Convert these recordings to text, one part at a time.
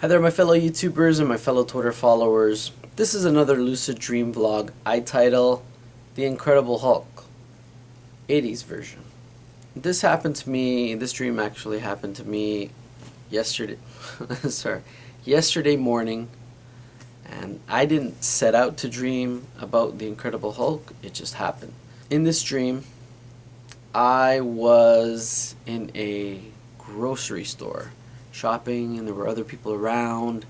Hi there, my fellow YouTubers and my fellow Twitter followers. This is another lucid dream vlog. I title The Incredible Hulk, 80s version. This happened to me, this dream actually happened to me yesterday, yesterday morning, and I didn't set out to dream about the Incredible Hulk, it just happened. In this dream, I was in a grocery store shopping, and there were other people around,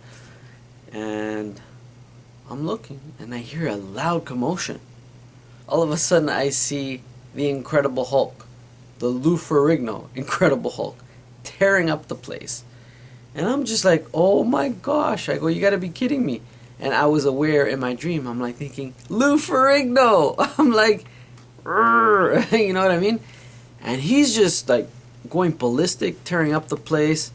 and I'm looking and I hear a loud commotion. All of a sudden I see the Incredible Hulk, the Lou Ferrigno Incredible Hulk, tearing up the place. And I'm just like, oh my gosh. I go, you gotta be kidding me. And I was aware in my dream, I'm like thinking, Lou Ferrigno. I'm like, you know what I mean? And he's just like going ballistic, tearing up the place.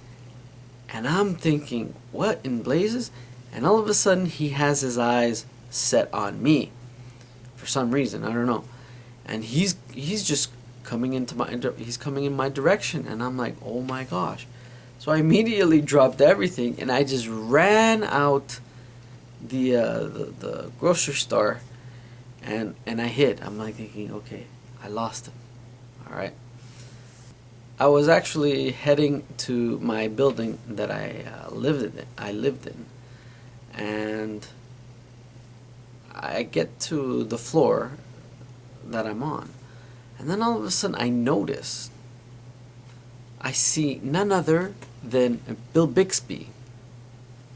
And I'm thinking, what in blazes? And all of a sudden, he has his eyes set on me. For some reason, I don't know. And he's just coming into he's coming in my direction. And I'm like, oh my gosh. So I immediately dropped everything and I just ran out the grocery store and I hid. I'm like thinking, okay, I lost him. All right. I was actually heading to my building that I lived in, and I get to the floor that I'm on, and then all of a sudden I see none other than Bill Bixby,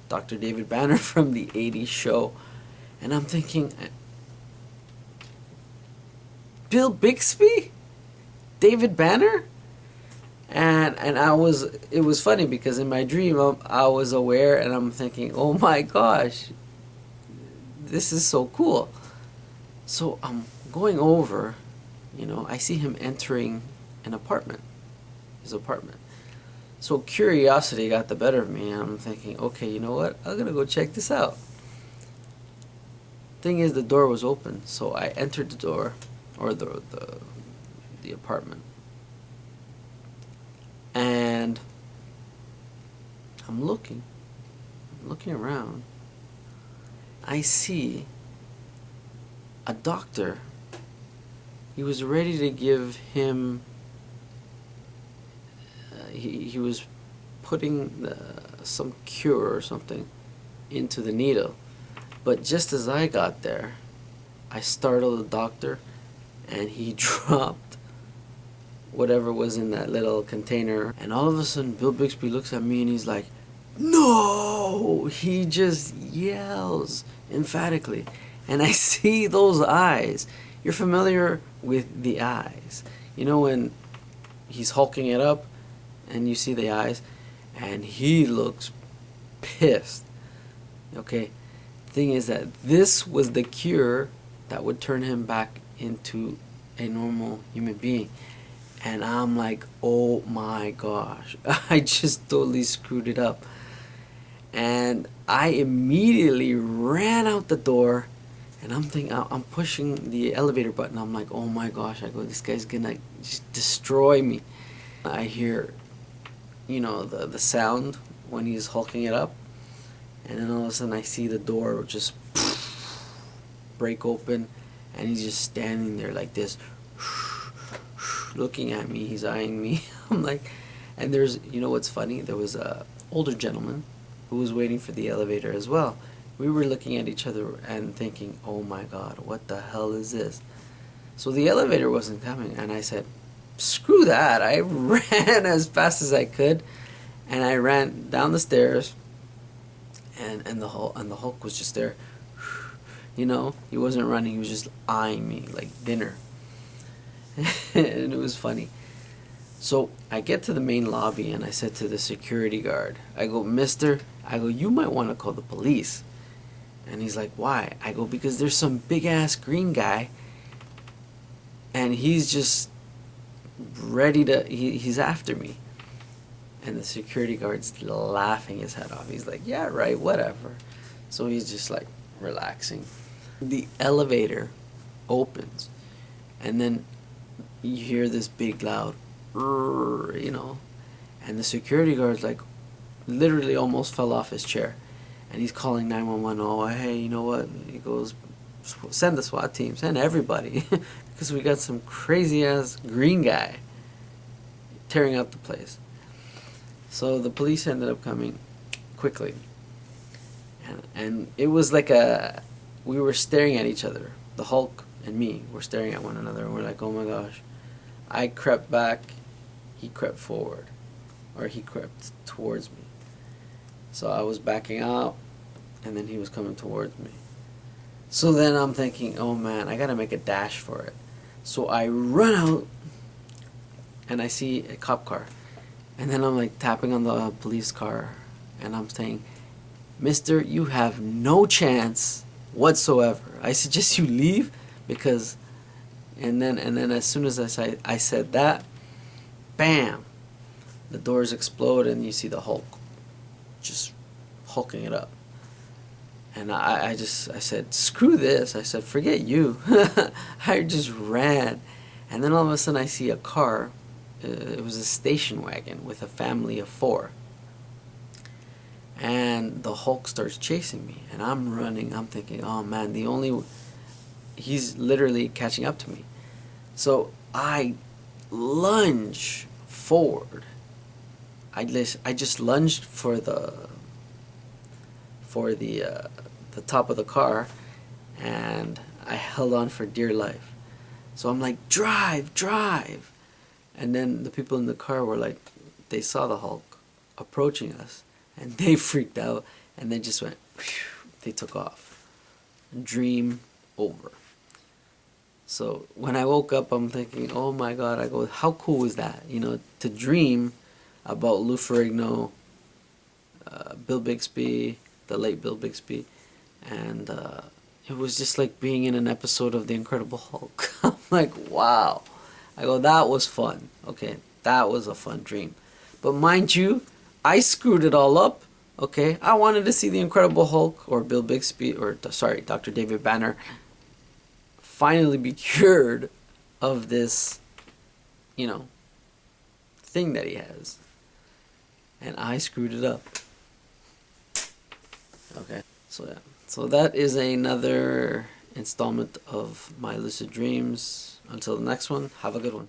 Dr. David Banner from the 80s show, and I'm thinking, Bill Bixby? David Banner? And it was funny because in my dream I was aware and I'm thinking, oh my gosh, this is so cool. So I'm going over, I see him entering his apartment. So curiosity got the better of me and I'm thinking, okay, you know what, I'm gonna go check this out. Thing is, the door was open, so I entered the door, or the apartment. And I'm looking around. I see a doctor. He was ready to give him, he was putting some cure or something into the needle. But just as I got there, I startled the doctor and he dropped whatever was in that little container, and all of a sudden Bill Bixby looks at me and he's like, no! He just yells emphatically, and I see those eyes. You're familiar with the eyes, when he's hulking it up and you see the eyes, and he looks pissed. Okay, thing is that this was the cure that would turn him back into a normal human being. And I'm like, oh my gosh, I just totally screwed it up. And I immediately ran out the door, and I'm pushing the elevator button. I'm like, oh my gosh, I go, this guy's gonna just destroy me. I hear, the sound when he's hulking it up, and then all of a sudden I see the door just break open, and he's just standing there like this, looking at me, he's eyeing me. I'm like, and there's, what's funny? There was a older gentleman who was waiting for the elevator as well. We were looking at each other and thinking, oh my God, what the hell is this? So the elevator wasn't coming, and I said, screw that. I ran as fast as I could, and I ran down the stairs, and the Hulk was just there. He wasn't running, he was just eyeing me like dinner. And it was funny. So I get to the main lobby and I said to the security guard, I go, mister, you might want to call the police. And he's like, why? I go, because there's some big ass green guy and he's just ready to, he's after me. And the security guard's laughing his head off. He's like, yeah, right, whatever. So he's just like relaxing. The elevator opens, and then you hear this big loud, and the security guard's like, literally almost fell off his chair. And he's calling 911. Oh, hey, you know what? He goes, send the SWAT team, send everybody. Because we got some crazy ass green guy tearing up the place. So the police ended up coming quickly. And it was like we were staring at each other. The Hulk and me were staring at one another. And we're like, oh my gosh. I crept back. He crept forward. Or he crept towards me. So I was backing out. And then he was coming towards me. So then I'm thinking, oh man, I gotta make a dash for it. So I run out. And I see a cop car. And then I'm like tapping on the police car. And I'm saying, Mister, you have no chance whatsoever. I suggest you leave because, and then as soon as I said that, bam, the doors explode and you see the Hulk, just hulking it up. And I said, screw this. I said, forget you. I just ran, and then all of a sudden I see a car. It was a station wagon with a family of 4. And the Hulk starts chasing me, and I'm running. I'm thinking, oh man, he's literally catching up to me. So I lunge forward. I just lunged for the top of the car, and I held on for dear life. So I'm like, drive, drive. And then the people in the car were like, they saw the Hulk approaching us. And they freaked out, and they just went, whew, they took off. Dream over. So when I woke up, I'm thinking, oh my God, I go, how cool is that? You know, to dream about Lou Ferrigno, Bill Bixby, the late Bill Bixby, and it was just like being in an episode of The Incredible Hulk. I'm like, wow. I go, that was fun. Okay, that was a fun dream. But mind you, I screwed it all up, okay? I wanted to see the Incredible Hulk, or Bill Bixby, or sorry, Dr. David Banner, finally be cured of this, you know, thing that he has. And I screwed it up. Okay, so yeah. So that is another installment of my lucid dreams. Until the next one, have a good one.